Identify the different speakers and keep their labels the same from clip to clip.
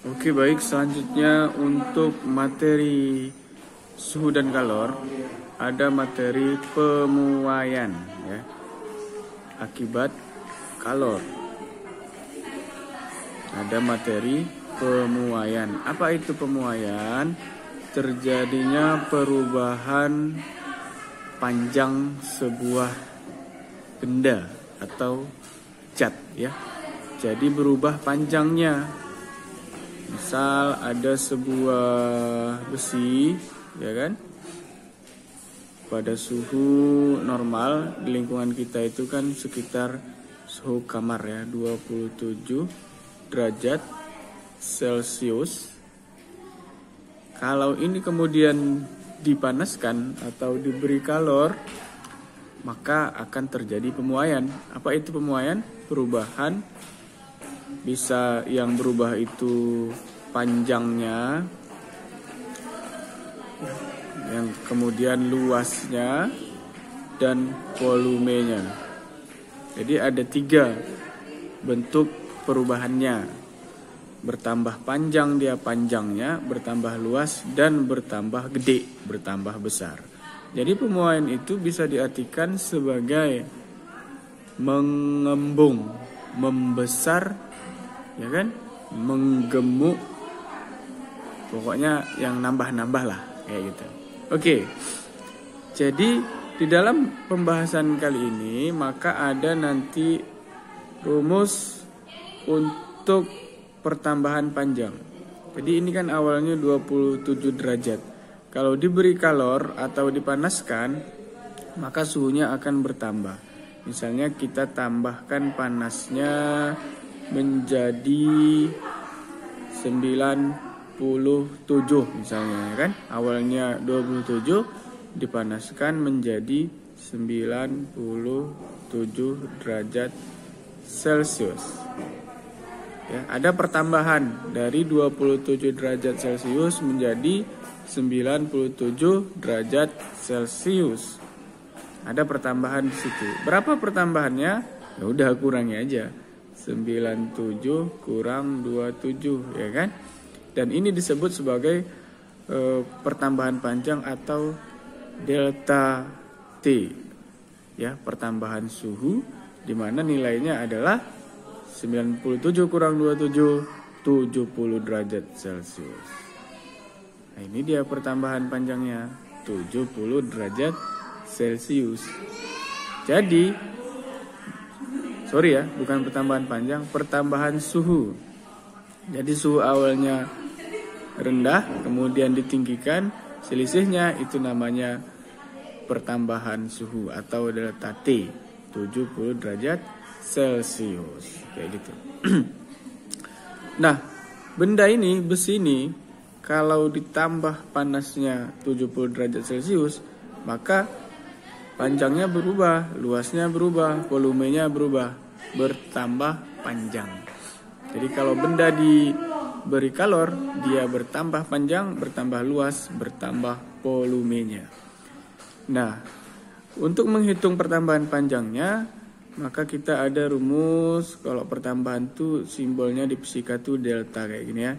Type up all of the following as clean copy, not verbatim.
Speaker 1: Oke, baik, selanjutnya untuk materi suhu dan kalor ada materi pemuaian ya akibat kalor. Ada materi pemuaian. Apa itu pemuaian? Terjadinya perubahan panjang sebuah benda atau cat ya. Jadi berubah panjangnya. Misal ada sebuah besi, ya kan? Pada suhu normal di lingkungan kita itu kan sekitar suhu kamar ya, 27 derajat Celcius. Kalau ini kemudian dipanaskan atau diberi kalor, maka akan terjadi pemuaian. Apa itu pemuaian? Perubahan, bisa yang berubah itu panjangnya, yang kemudian luasnya, dan volumenya. Jadi ada 3 bentuk perubahannya. Bertambah panjang dia panjangnya, bertambah luas, dan bertambah gede, bertambah besar. Jadi pemuaian itu bisa diartikan sebagai mengembung, membesar, ya kan, menggemuk, pokoknya yang nambah-nambah lah kayak gitu. Oke, jadi di dalam pembahasan kali ini maka ada nanti rumus untuk pertambahan panjang. Jadi ini kan awalnya 27 derajat. Kalau diberi kalor atau dipanaskan, maka suhunya akan bertambah. Misalnya kita tambahkan panasnya menjadi 97 misalnya kan. Awalnya 27 dipanaskan menjadi 97 derajat Celcius. Ya, ada pertambahan dari 27 derajat Celcius menjadi 97 derajat Celcius. Ada pertambahan di situ. Berapa pertambahannya? Ya udah kurangi aja. 97 kurang 27, ya kan? Dan ini disebut sebagai pertambahan panjang atau delta T. Ya, pertambahan suhu di mana nilainya adalah 97 kurang 27, 70 derajat Celcius. Nah, ini dia pertambahan panjangnya, 70 derajat Celcius. Jadi, sorry ya, bukan pertambahan panjang, pertambahan suhu. Jadi suhu awalnya rendah, kemudian ditinggikan, selisihnya itu namanya pertambahan suhu atau delta T, 70 derajat Celcius, kayak gitu. Nah, benda ini, besi ini, kalau ditambah panasnya 70 derajat Celcius, maka panjangnya berubah, luasnya berubah, volumenya berubah, bertambah panjang. Jadi kalau benda diberi kalor, dia bertambah panjang, bertambah luas, bertambah volumenya. Nah, untuk menghitung pertambahan panjangnya, maka kita ada rumus. Kalau pertambahan itu simbolnya di fisika itu delta kayak gini ya.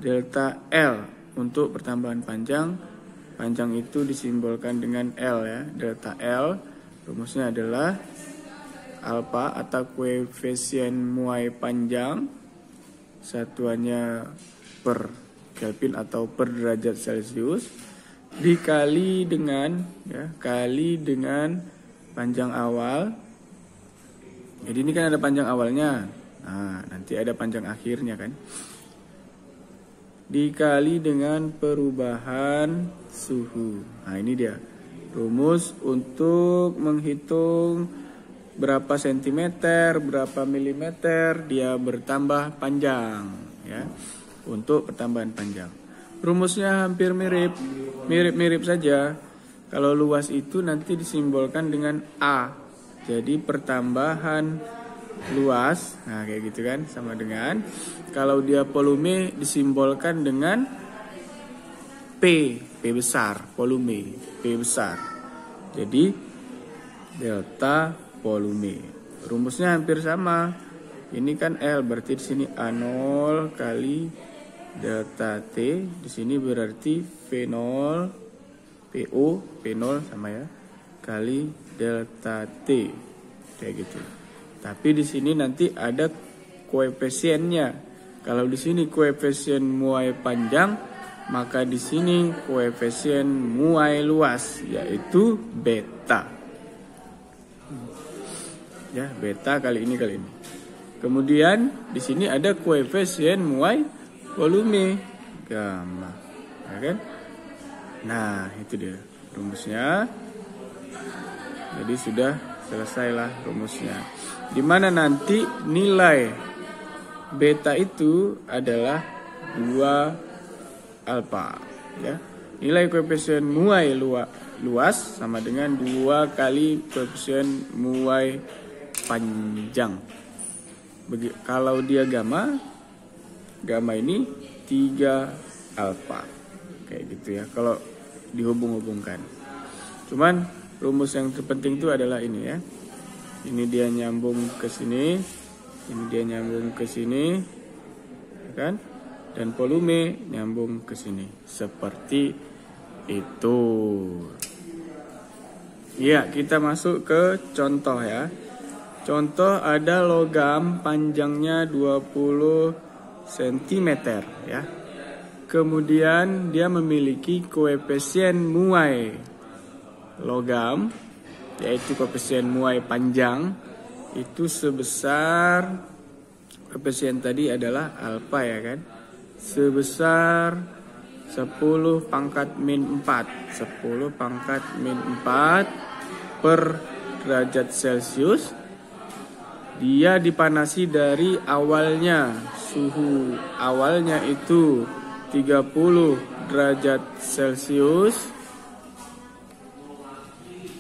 Speaker 1: Delta L untuk pertambahan panjang. Panjang itu disimbolkan dengan L ya. Delta L rumusnya adalah alfa atau koefisien muai panjang, satuannya per Kelvin atau per derajat Celcius, dikali dengan ya, kali dengan panjang awal. Jadi ini kan ada panjang awalnya, nah nanti ada panjang akhirnya kan, dikali dengan perubahan suhu. Nah ini dia rumus untuk menghitung berapa sentimeter, berapa milimeter dia bertambah panjang ya, untuk pertambahan panjang. Rumusnya hampir mirip saja. Kalau luas itu nanti disimbolkan dengan A. Jadi pertambahan luas, nah kayak gitu kan, sama dengan kalau dia volume disimbolkan dengan P besar, volume, P besar. Jadi delta volume. Rumusnya hampir sama. Ini kan L, berarti di sini A0 kali delta T di sini berarti V0 P0 sama ya kali delta T kayak gitu. Tapi di sini nanti ada koefisiennya. Kalau di sini koefisien muai panjang, maka di sini koefisien muai luas yaitu beta. Ya, beta kali ini. Kemudian di sini ada koefisien muai volume gamma, ya kan? Nah, itu dia rumusnya. Jadi sudah selesailah rumusnya. Dimana nanti nilai beta itu adalah 2 alfa, ya. Nilai koefisien muai luas sama dengan 2 kali koefisien muai panjang. Kalau dia gamma ini 3 alfa. Kayak gitu ya, kalau dihubung-hubungkan. Cuman rumus yang terpenting itu adalah ini ya. Ini dia nyambung ke sini, ini dia nyambung ke sini, ya kan? Dan volume nyambung ke sini. Seperti itu. Ya, kita masuk ke contoh ya. Contoh ada logam panjangnya 20 cm ya. Kemudian dia memiliki koefisien muai logam, yaitu koefisien muai panjang itu sebesar, koefisien tadi adalah alfa ya kan, sebesar 10 pangkat min 4 per derajat Celcius. Dia dipanasi dari awalnya, suhu awalnya itu 30 derajat Celcius,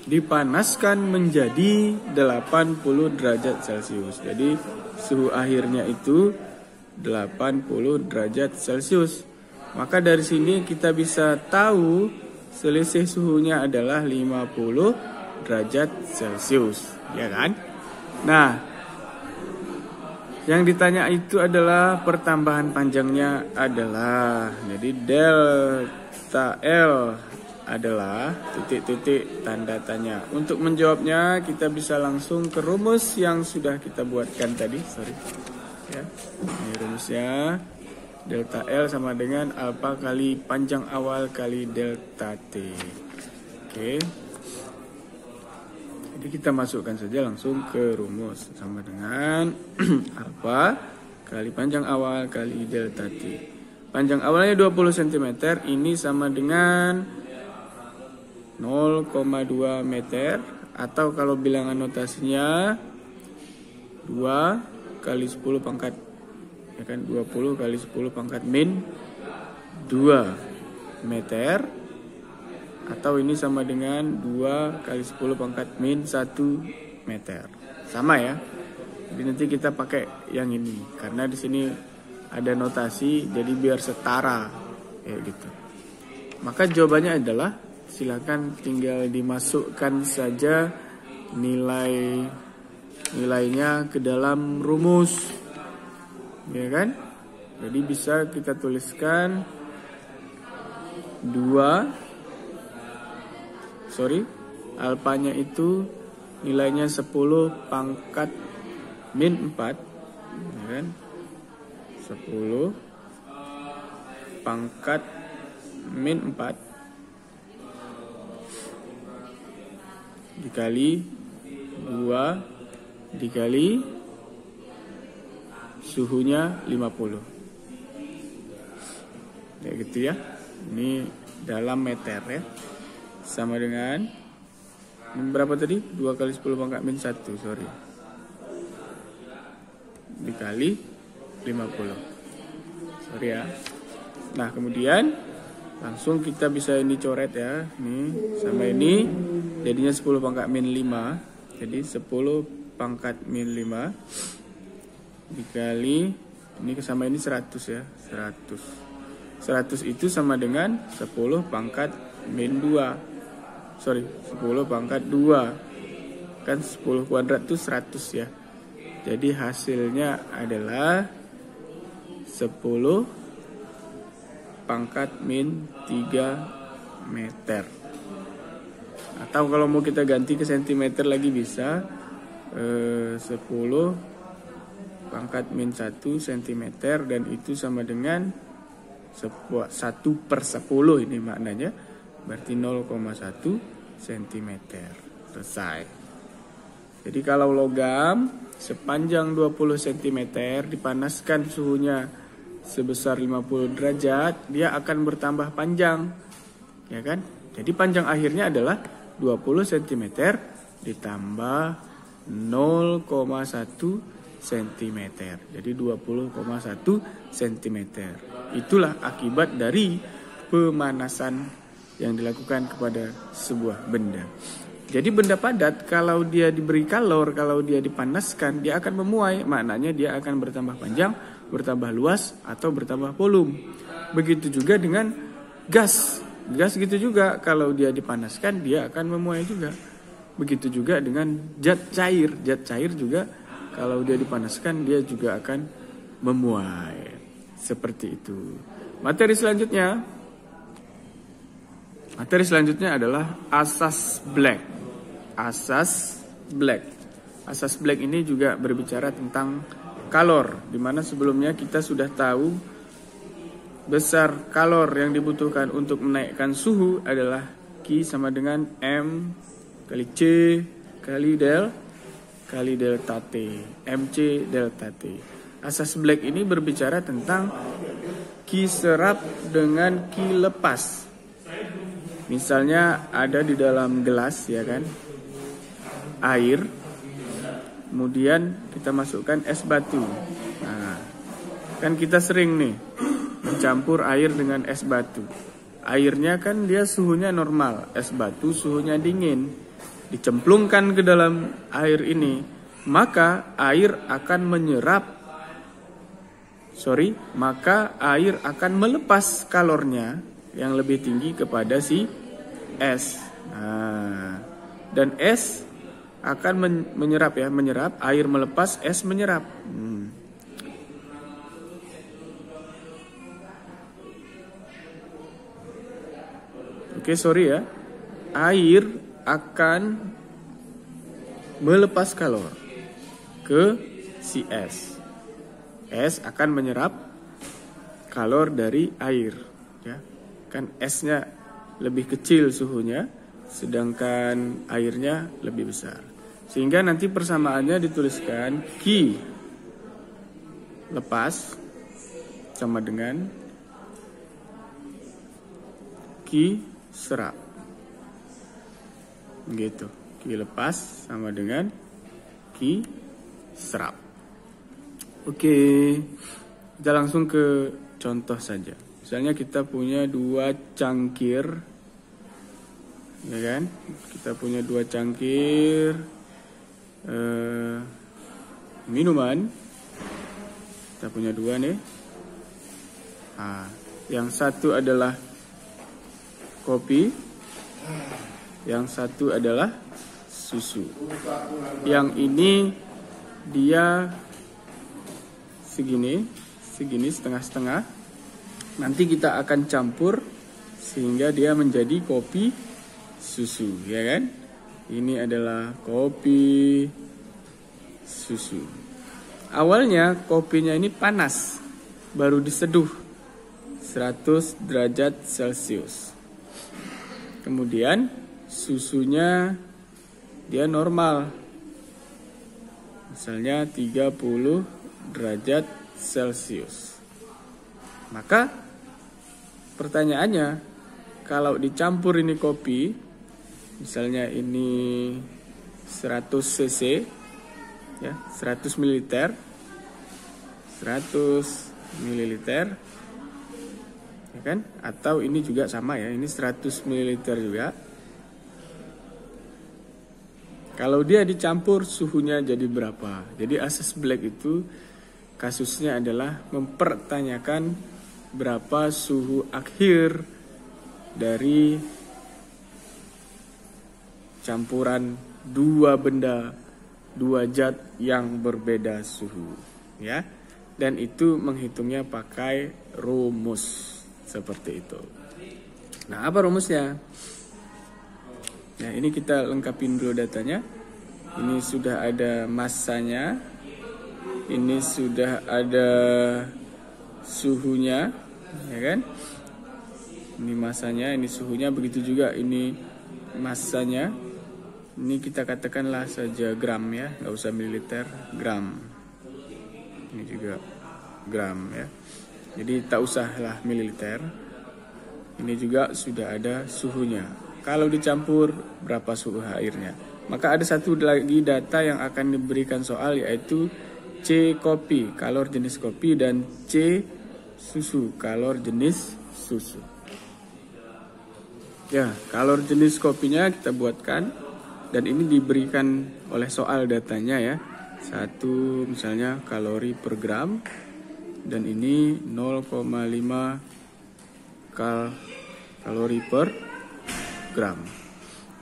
Speaker 1: dipanaskan menjadi 80 derajat Celcius. Jadi suhu akhirnya itu 80 derajat Celcius. Maka dari sini kita bisa tahu selisih suhunya adalah 50 derajat Celcius, ya kan? Nah, yang ditanya itu adalah pertambahan panjangnya adalah, jadi delta L adalah titik-titik tanda tanya. Untuk menjawabnya kita bisa langsung ke rumus yang sudah kita buatkan tadi, ya. Ini rumusnya, delta L sama dengan alfa kali panjang awal kali delta T. Oke. Jadi kita masukkan saja langsung ke rumus, sama dengan alfa kali panjang awal kali delta T. Panjang awalnya 20 cm, ini sama dengan 0,2 meter, atau kalau bilangan notasinya 2 kali 10 pangkat, ya kan, 20 kali 10 pangkat min 2 meter, atau ini sama dengan 2 kali 10 pangkat min 1 meter. Sama ya. Jadi nanti kita pakai yang ini karena di sini ada notasi, jadi biar setara kayak gitu. Maka jawabannya adalah, silakan tinggal dimasukkan saja nilainya ke dalam rumus, ya kan? Jadi bisa kita tuliskan alfanya itu nilainya 10 pangkat min 4, ya kan? 10 pangkat min 4 dikali 2 dikali suhunya 50. Kayak gitu ya. Ini dalam meter ya. Sama dengan berapa tadi? 2 kali 10 pangkat min 1, dikali 50. Ya. Nah, kemudian langsung kita bisa ini coret ya. Nih, sama ini jadinya 10 pangkat min 5. Jadi 10 pangkat min 5 dikali ini sama ini 100 ya. 100 itu sama dengan 10 pangkat min 2. 10 pangkat 2. Kan 10 kuadrat itu 100 ya. Jadi hasilnya adalah 10 pangkat min 3 meter. Atau kalau mau kita ganti ke sentimeter lagi bisa 10 pangkat min 1 cm, dan itu sama dengan 1/10 ini maknanya, berarti 0,1 cm. Selesai. Jadi kalau logam sepanjang 20 cm dipanaskan suhunya sebesar 50 derajat, dia akan bertambah panjang, ya kan? Jadi panjang akhirnya adalah 20 cm ditambah 0,1 cm. Jadi 20,1 cm. Itulah akibat dari pemanasan yang dilakukan kepada sebuah benda. Jadi benda padat kalau dia diberi kalor, kalau dia dipanaskan, dia akan memuai. Maknanya dia akan bertambah panjang, bertambah luas, atau bertambah volume. Begitu juga dengan gas. Gas gitu juga, kalau dia dipanaskan, dia akan memuai juga. Begitu juga dengan zat cair. Zat cair juga kalau dia dipanaskan, dia juga akan memuai. Seperti itu. Materi selanjutnya adalah asas Black. Asas Black ini juga berbicara tentang kalor, di mana sebelumnya kita sudah tahu besar kalor yang dibutuhkan untuk menaikkan suhu adalah Q sama dengan M kali C kali delta T, MC delta T. Asas Black ini berbicara tentang Q serap dengan Q lepas. Misalnya ada di dalam gelas, ya kan, air, kemudian kita masukkan es batu. Nah, kan kita sering nih mencampur air dengan es batu. Airnya kan dia suhunya normal, es batu suhunya dingin. Dicemplungkan ke dalam air ini, maka air akan melepas kalornya yang lebih tinggi kepada si es. Nah, dan es akan menyerap, air melepas, es menyerap. Oke, sorry ya. Air akan melepas kalor ke si es. Es akan menyerap kalor dari air, ya. Kan esnya lebih kecil suhunya, sedangkan airnya lebih besar. Sehingga nanti persamaannya dituliskan Q lepas sama dengan Q serap. Gitu. Q lepas sama dengan Q serap. Oke. Kita langsung ke contoh saja. Misalnya kita punya 2 cangkir, ya kan? Kita punya 2 cangkir minuman. Kita punya 2 nih. Nah, yang satu adalah kopi, yang satu adalah susu. Yang ini dia segini setengah-setengah. Nanti kita akan campur sehingga dia menjadi kopi susu, ya kan? Ini adalah kopi susu. Awalnya kopinya ini panas, baru diseduh 100 derajat Celcius. Kemudian susunya dia normal, misalnya 30 derajat Celcius. Maka pertanyaannya, kalau dicampur ini kopi, misalnya ini 100 cc, ya, 100 ml, 100 ml, ya kan? Atau ini juga sama ya, ini 100 ml juga. Kalau dia dicampur suhunya jadi berapa? Jadi asas Black itu kasusnya adalah mempertanyakan berapa suhu akhir dari campuran 2 benda, 2 zat yang berbeda suhu, ya. Dan itu menghitungnya pakai rumus, Seperti itu. Nah, apa rumusnya? Nah, ini kita lengkapin dulu datanya. Ini sudah ada masanya. Ini sudah ada suhunya, ya kan? Ini masanya, ini suhunya, begitu juga ini masanya. Ini kita katakanlah saja gram ya, nggak usah mililiter, gram. Ini juga gram ya. Jadi tak usahlah mililiter. Ini juga sudah ada suhunya. Kalau dicampur berapa suhu airnya? Maka ada satu lagi data yang akan diberikan soal, yaitu C kopi, kalor jenis kopi, dan C susu, kalor jenis susu. Ya, kalor jenis kopinya kita buatkan, dan ini diberikan oleh soal datanya ya. Satu misalnya kalori per gram, dan ini 0,5 kalori per gram.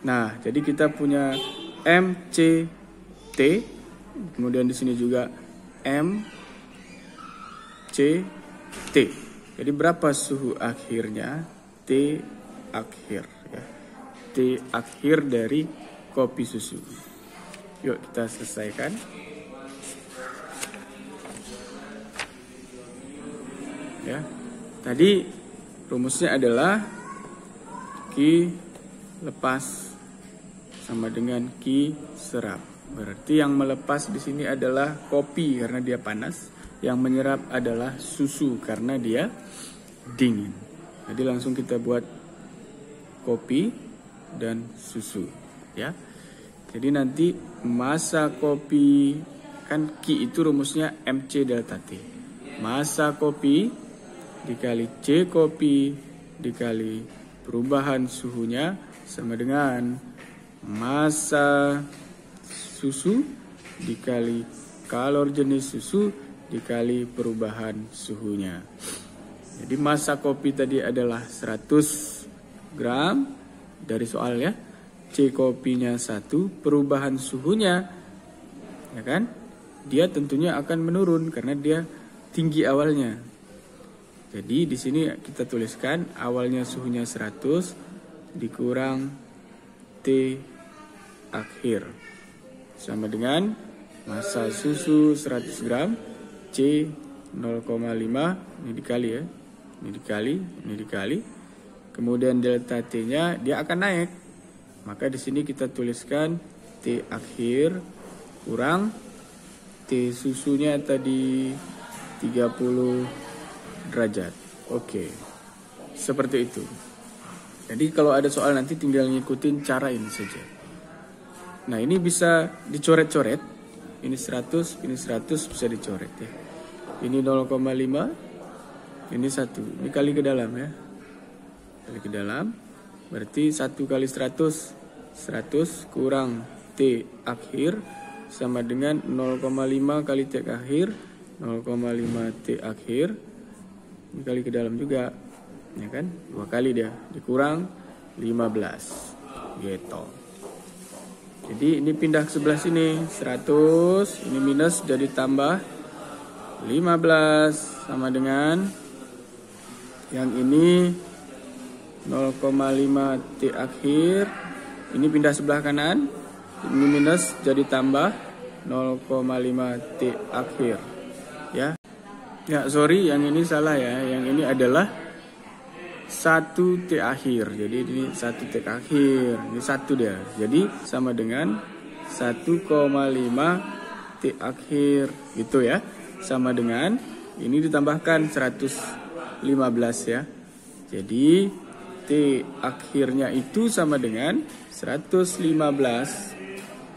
Speaker 1: Nah, jadi kita punya MCT, kemudian di sini juga MCT. Jadi berapa suhu akhirnya? T akhir ya. T akhir dari kopi susu. Yuk kita selesaikan. Ya. Tadi rumusnya adalah Q lepas sama dengan Q serap. Berarti yang melepas di sini adalah kopi karena dia panas, yang menyerap adalah susu karena dia dingin. Jadi langsung kita buat kopi dan susu, ya. Jadi nanti massa kopi, kan Q itu rumusnya MC delta T. Massa kopi dikali C kopi dikali perubahan suhunya sama dengan massa susu dikali kalor jenis susu dikali perubahan suhunya. Jadi massa kopi tadi adalah 100 gram dari soal ya. C kopinya 1, perubahan suhunya ya kan? Dia tentunya akan menurun karena dia tinggi awalnya. Jadi di sini kita tuliskan awalnya suhunya 100 dikurang T akhir sama dengan massa susu 100 gram C 0,5, ini dikali ya, ini dikali, kemudian delta T nya dia akan naik, maka di sini kita tuliskan T akhir kurang T susunya tadi 30 derajat. Oke. Seperti itu. Jadi kalau ada soal nanti tinggal ngikutin cara ini saja. Nah, ini bisa dicoret-coret. Ini 100, ini 100 bisa dicoret ya. Ini 0,5, ini 1. Ini kali ke dalam ya. Kali ke dalam. Berarti 1 kali 100, 100 kurang T akhir sama dengan 0,5 kali T akhir, 0,5 T akhir. Ini kali ke dalam juga, ya kan? 2 kali dia, dikurang 15, gitu. Jadi ini pindah ke sebelah sini, 100, ini minus jadi tambah 15 sama dengan yang ini 0,5 T akhir. Ini pindah sebelah kanan, ini minus jadi tambah 0,5 T akhir, ya. Ya, sorry, yang ini salah ya. Yang ini adalah 1 T akhir. Jadi ini 1 T akhir. Ini 1 dia. Jadi sama dengan 1,5 T akhir. Gitu ya. Sama dengan ini ditambahkan 115 ya. Jadi T akhirnya itu sama dengan 115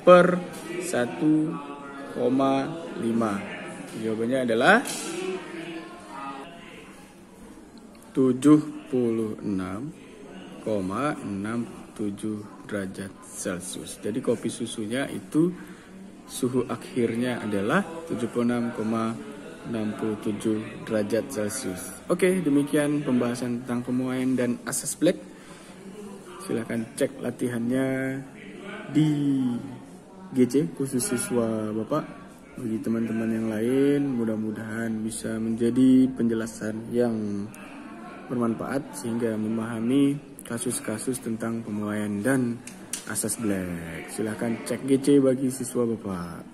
Speaker 1: per 1,5. Jawabannya adalah 76,67 derajat Celcius. Jadi kopi susunya itu suhu akhirnya adalah 76,67 derajat Celcius. Oke, demikian pembahasan tentang pemuaian dan asas Black. Silahkan cek latihannya di GC khusus siswa Bapak. Bagi teman-teman yang lain, mudah-mudahan bisa menjadi penjelasan yang bermanfaat sehingga memahami kasus-kasus tentang pemulaian dan asas black. Silahkan cek GC bagi siswa Bapak.